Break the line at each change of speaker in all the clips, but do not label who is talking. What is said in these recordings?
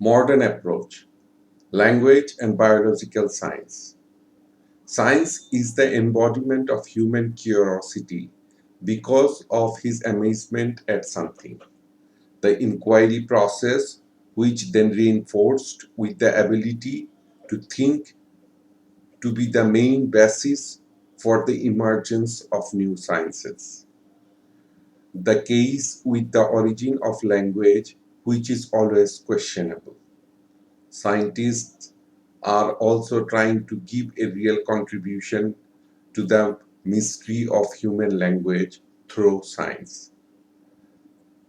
Modern approach: language and biological science. Science is the embodiment of human curiosity because of his amazement at something. The inquiry process, which then reinforced with the ability to think, to be the main basis for the emergence of new sciences. The case with the origin of language, which is always questionable. Scientists are also trying to give a real contribution to the mystery of human language through science.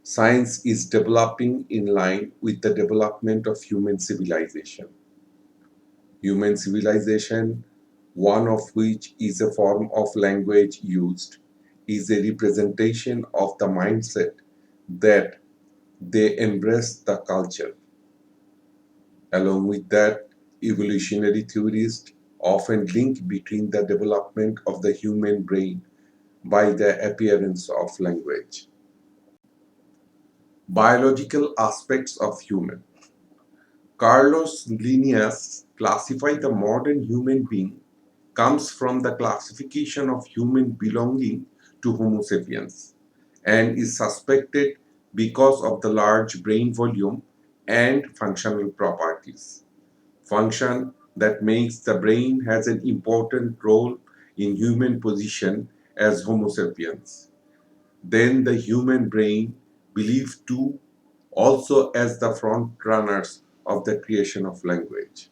Science is developing in line with the development of human civilization. Human civilization, one of which is a form of language used, is a representation of the mindset that they embrace the culture. Along with that, evolutionary theorists often link between the development of the human brain by the appearance of language. Biological aspects of human. Carlos Linnaeus classified the modern human being comes from the classification of human belonging to Homo sapiens and is suspected because of the large brain volume and functional properties. Function that makes the brain has an important role in human position as Homo sapiens. Then the human brain believed to also as the front runners of the creation of language.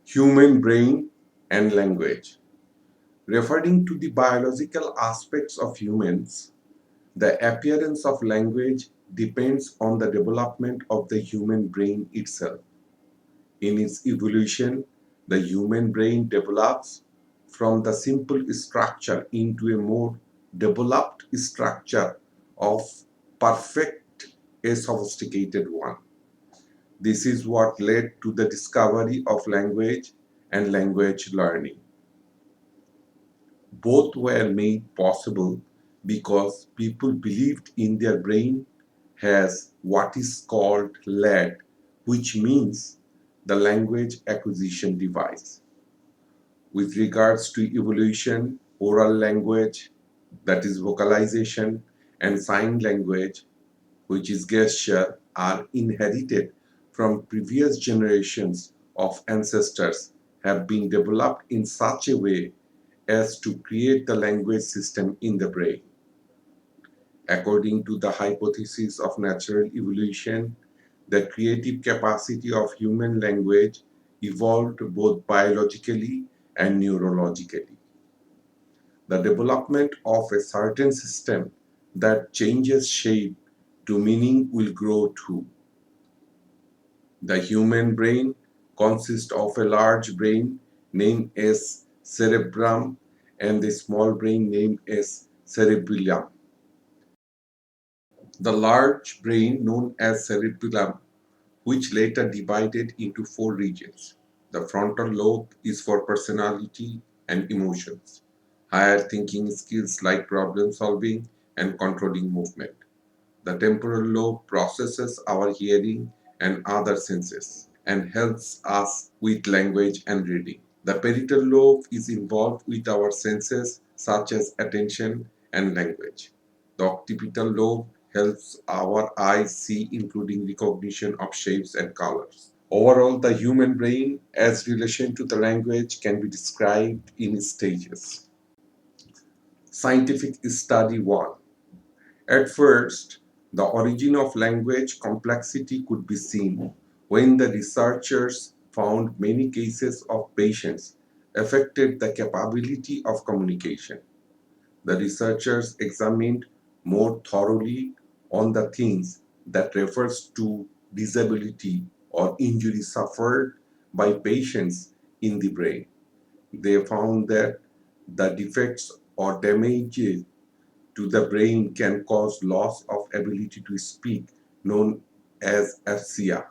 Human brain and language. Referring to the biological aspects of humans, the appearance of language depends on the development of the human brain itself. In its evolution, the human brain develops from the simple structure into a more developed structure of perfect, a sophisticated one. This is what led to the discovery of language and language learning. Both were made possible because people believed in their brain has what is called LAD, which means the language acquisition device. With regards to evolution, oral language, that is vocalization, and sign language, which is gesture, are inherited from previous generations of ancestors, have been developed in such a way as to create the language system in the brain. According to the hypothesis of natural evolution, the creative capacity of human language evolved both biologically and neurologically. The development of a certain system that changes shape to meaning will grow too. The human brain consists of a large brain named as cerebrum and a small brain named as cerebellum. The large brain, known as cerebellum, which later divided into four regions. The frontal lobe is for personality and emotions, higher thinking skills like problem solving and controlling movement. The temporal lobe processes our hearing and other senses and helps us with language and reading. The parietal lobe is involved with our senses such as attention and language. The occipital lobe helps our eyes see, including recognition of shapes and colors. Overall, the human brain as relation to the language can be described in stages. Scientific study 1. At first, the origin of language complexity could be seen when the researchers found many cases of patients affected the capability of communication. The researchers examined more thoroughly on the things that refers to disability or injury suffered by patients in the brain. They found that the defects or damages to the brain can cause loss of ability to speak, known as aphasia.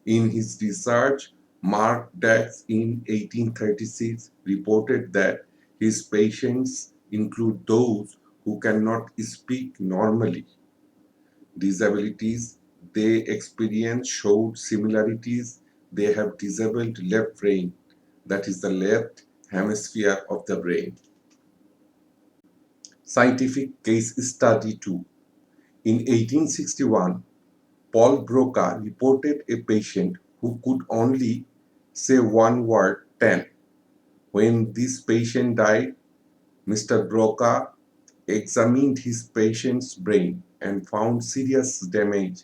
In his research, Mark Dax in 1836 reported that his patients include those who cannot speak normally. Disabilities they experience showed similarities. They have disabled left brain, that is the left hemisphere of the brain. Scientific case study 2. In 1861, Paul Broca reported a patient who could only say one word 10. When this patient died, Mr. Broca examined his patient's brain and found serious damage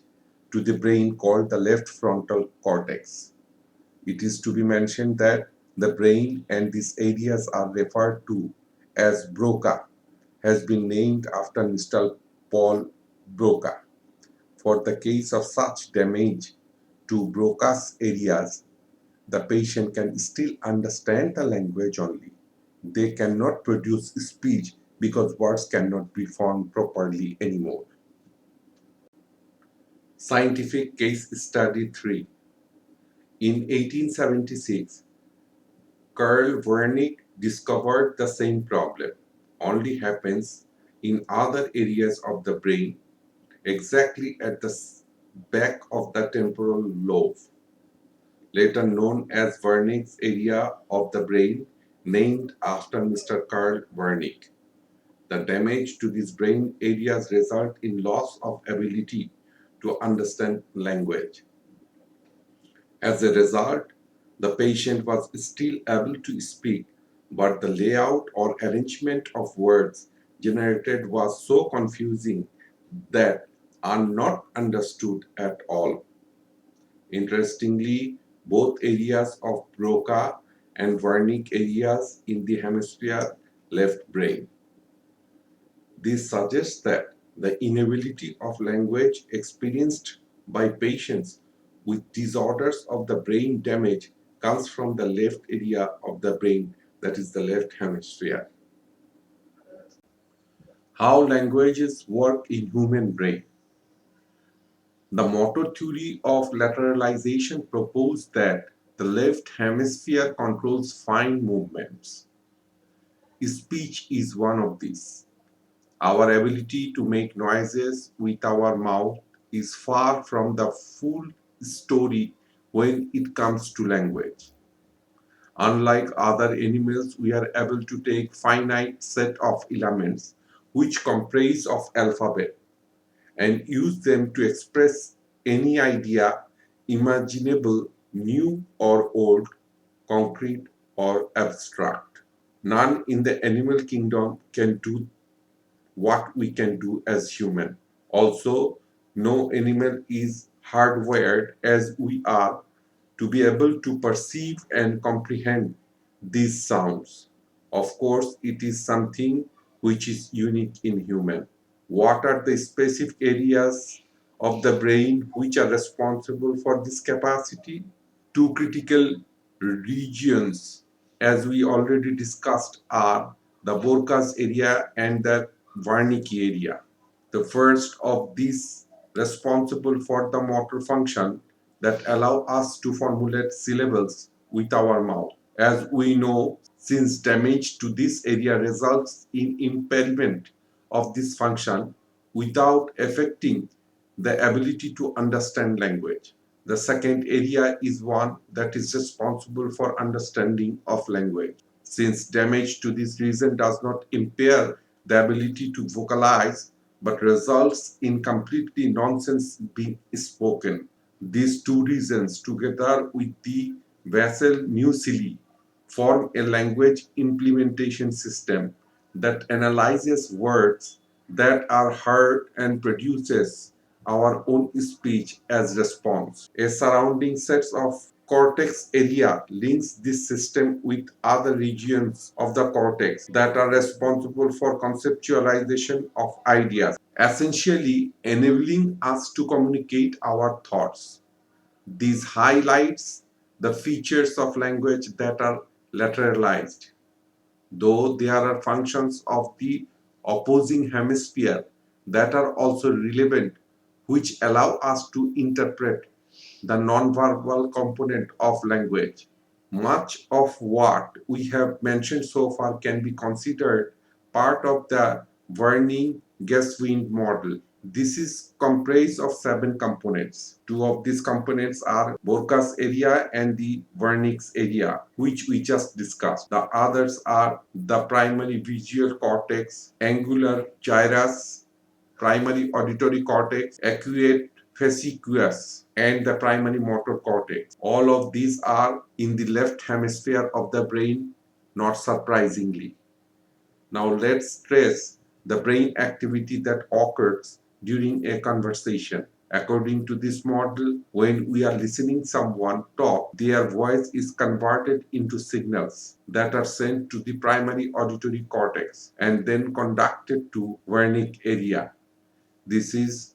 to the brain called the left frontal cortex. It is to be mentioned that the brain and these areas are referred to as Broca, has been named after Mr. Paul Broca. For the case of such damage to Broca's areas, the patient can still understand the language only. They cannot produce speech because words cannot be formed properly anymore. Scientific case study 3. In 1876, Carl Wernicke discovered the same problem, only happens in other areas of the brain, exactly at the back of the temporal lobe, later known as Wernicke's area of the brain, named after Mr. Carl Wernicke. The damage to these brain areas result in loss of ability to understand language. As a result, the patient was still able to speak, but the layout or arrangement of words generated was so confusing that are not understood at all. Interestingly, both areas of Broca and Wernicke areas in the hemisphere left brain. This suggests that the inability of language experienced by patients with disorders of the brain damage comes from the left area of the brain, that is the left hemisphere. How languages work in human brain. The motor theory of lateralization proposed that the left hemisphere controls fine movements. Speech is one of these. Our ability to make noises with our mouth is far from the full story when it comes to language. Unlike other animals, we are able to take finite set of elements which comprise of alphabet and use them to express any idea imaginable, new or old, concrete or abstract. None in the animal kingdom can do what we can do as human. Also, no animal is hardwired as we are to be able to perceive and comprehend these sounds. Of course, it is something which is unique in human. What are the specific areas of the brain which are responsible for this capacity? Two critical regions, as we already discussed, are the Broca's area and the Wernicke area. The first of these responsible for the motor function that allow us to formulate syllables with our mouth. As we know, since damage to this area results in impairment of this function without affecting the ability to understand language. The second area is one that is responsible for understanding of language. Since damage to this region does not impair the ability to vocalize but results in completely nonsense being spoken. These two reasons, together with the basal nuclei, form a language implementation system that analyzes words that are heard and produces our own speech as response. A surrounding set of cortex area links this system with other regions of the cortex that are responsible for conceptualization of ideas, essentially enabling us to communicate our thoughts. This highlights the features of language that are lateralized, though there are functions of the opposing hemisphere that are also relevant, which allow us to interpret the nonverbal component of language. Much of what we have mentioned so far can be considered part of the Wernicke Guesswind model. This is comprised of 7 components. Two of these components are Broca's area and the Wernicke's area, which we just discussed. The others are the primary visual cortex, angular gyrus, primary auditory cortex, acute fasciculus, and the primary motor cortex. All of these are in the left hemisphere of the brain, not surprisingly. Now let's trace the brain activity that occurs during a conversation. According to this model, when we are listening someone talk, their voice is converted into signals that are sent to the primary auditory cortex and then conducted to Wernicke area. This is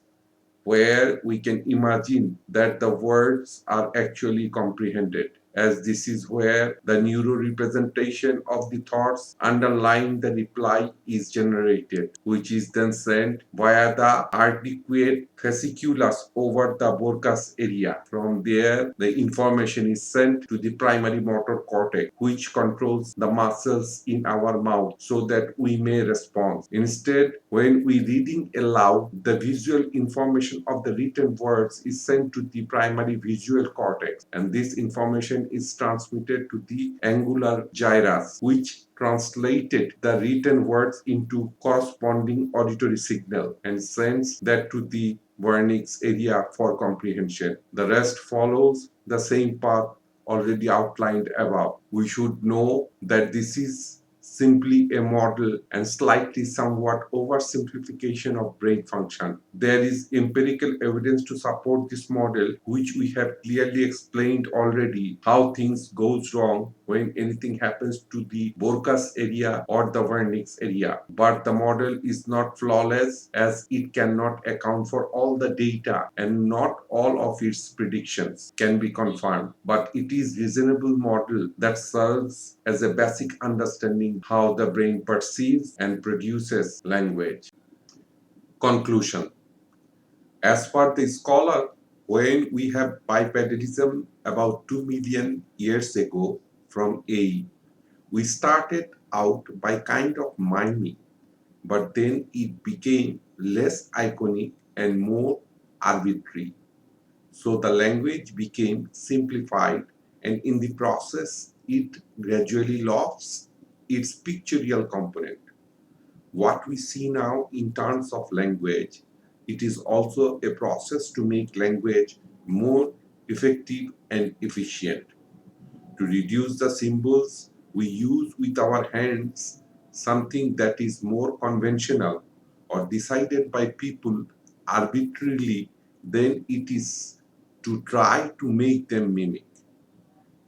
where we can imagine that the words are actually comprehended, as this is where the neuro representation of the thoughts underlying the reply is generated, which is then sent via the articulate fasciculus over the Broca's area. From there, the information is sent to the primary motor cortex, which controls the muscles in our mouth so that we may respond. Instead, when we reading aloud, the visual information of the written words is sent to the primary visual cortex, and this information is transmitted to the angular gyrus, which translated the written words into corresponding auditory signal and sends that to the Wernicke's area for comprehension. The rest follows the same path already outlined above. We should know that this is simply a model and slightly somewhat oversimplification of brain function. There is empirical evidence to support this model, which we have clearly explained already how things goes wrong when anything happens to the Broca's area or the Wernicke's area. But the model is not flawless, as it cannot account for all the data and not all of its predictions can be confirmed. But it is a reasonable model that serves as a basic understanding how the brain perceives and produces language. Conclusion. As per the scholar, when we have bipedalism about 2 million years ago from A, we started out by kind of miming, but then it became less iconic and more arbitrary. So the language became simplified, and in the process, it gradually lost its pictorial component. What we see now in terms of language, it is also a process to make language more effective and efficient. To reduce the symbols we use with our hands, something that is more conventional or decided by people arbitrarily, then it is to try to make them mimic.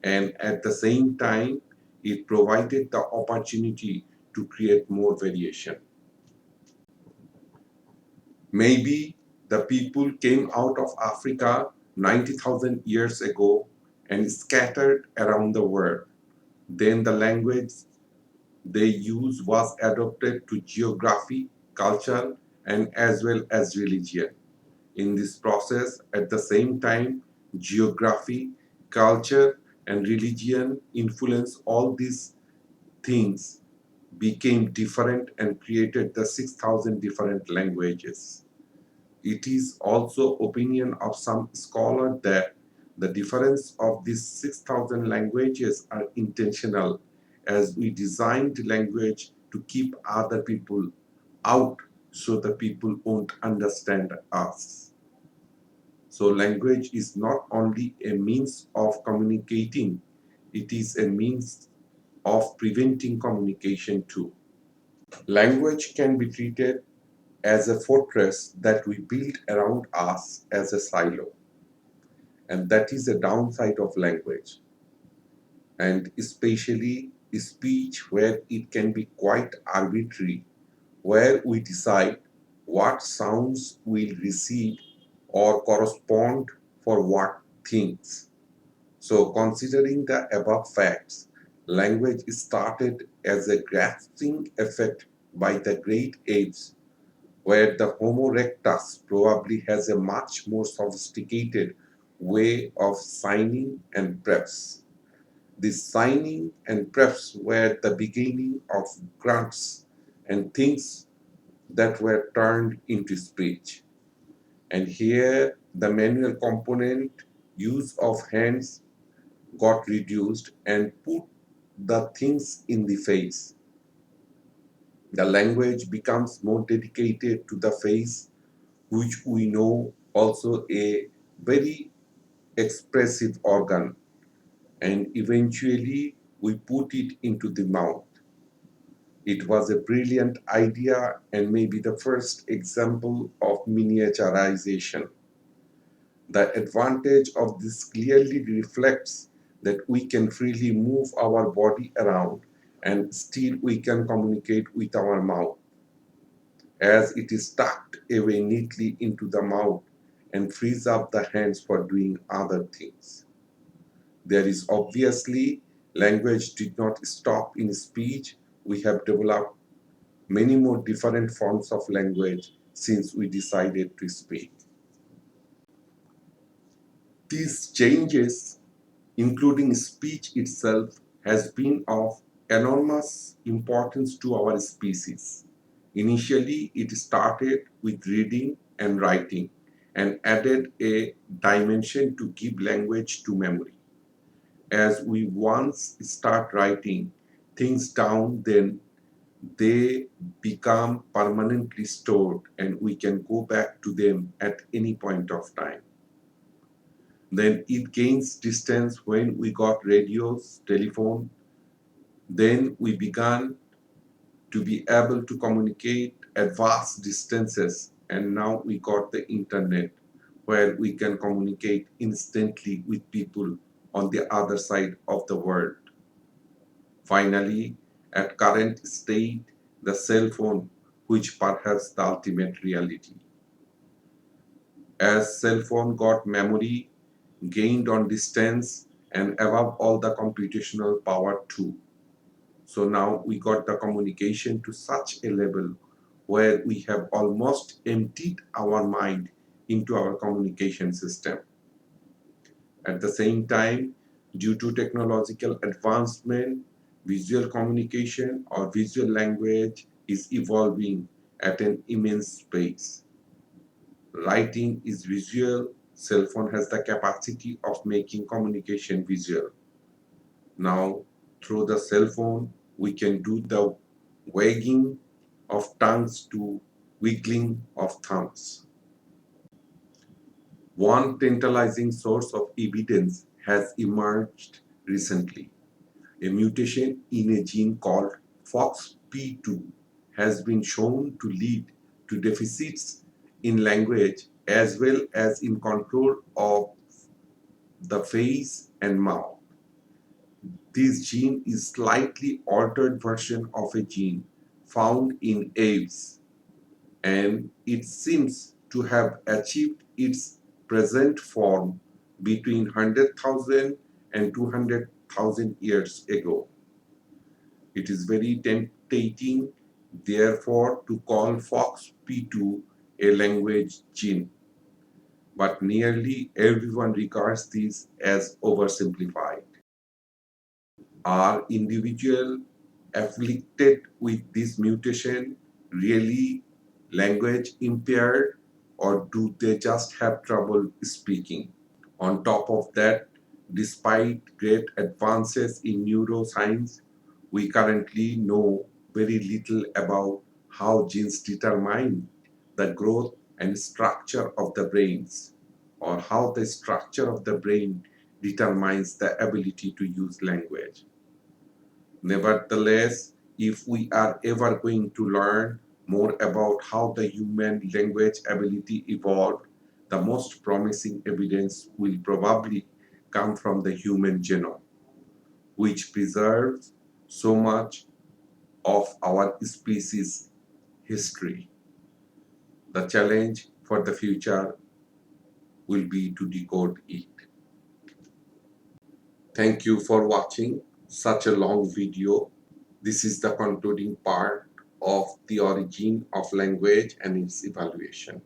And at the same time, it provided the opportunity to create more variation. Maybe the people came out of Africa 90,000 years ago and scattered around the world. Then the language they used was adopted to geography, culture, and as well as religion. In this process, at the same time, geography, culture, and religion influence all these things became different and created the 6,000 different languages. It is also opinion of some scholar that the difference of these 6,000 languages are intentional, as we designed language to keep other people out so the people won't understand us. So language is not only a means of communicating, it is a means of preventing communication too. Language can be treated as a fortress that we build around us as a silo. And that is a downside of language, and especially speech, where it can be quite arbitrary, where we decide what sounds will receive or correspond for what things. So, considering the above facts, language started as a grasping effect by the great apes, where the Homo erectus probably has a much more sophisticated way of signing and preps. This signing and preps were the beginning of grunts and things that were turned into speech. And here, the manual component use of hands got reduced and put the things in the face. The language becomes more dedicated to the face, which we know also a very expressive organ, and eventually we put it into the mouth. It was a brilliant idea and maybe the first example of miniaturization. The advantage of this clearly reflects that we can freely move our body around and still we can communicate with our mouth, as it is tucked away neatly into the mouth and frees up the hands for doing other things. There is obviously language did not stop in speech. We have developed many more different forms of language since we decided to speak. These changes, including speech itself, has been of enormous importance to our species. Initially, it started with reading and writing and added a dimension to give language to memory. As we once start writing things down, then they become permanently stored and we can go back to them at any point of time. Then it gains distance when we got radios, telephone. Then we began to be able to communicate at vast distances. And now we got the internet where we can communicate instantly with people on the other side of the world. Finally, at current state, the cell phone, which perhaps the ultimate reality. As cell phone got memory, gained on distance, and above all the computational power too. So now we got the communication to such a level where we have almost emptied our mind into our communication system. At the same time, due to technological advancement, visual communication or visual language is evolving at an immense pace. Writing is visual, cell phone has the capacity of making communication visual. Now, through the cell phone, we can do the wagging of tongues to wiggling of thumbs. One tantalizing source of evidence has emerged recently. A mutation in a gene called FOXP2 has been shown to lead to deficits in language as well as in control of the face and mouth. This gene is slightly altered version of a gene found in apes, and it seems to have achieved its present form between 100,000 and 200,000 years ago. It is very tempting, therefore, to call FOXP2 a language gene, but nearly everyone regards this as oversimplified. Are individuals afflicted with this mutation really language impaired, or do they just have trouble speaking? On top of that, despite great advances in neuroscience, we currently know very little about how genes determine the growth and structure of the brains, or how the structure of the brain determines the ability to use language. Nevertheless, if we are ever going to learn more about how the human language ability evolved, the most promising evidence will probably come from the human genome, which preserves so much of our species' history. The challenge for the future will be to decode it. Thank you for watching such a long video. This is the concluding part of the origin of language and its evaluation.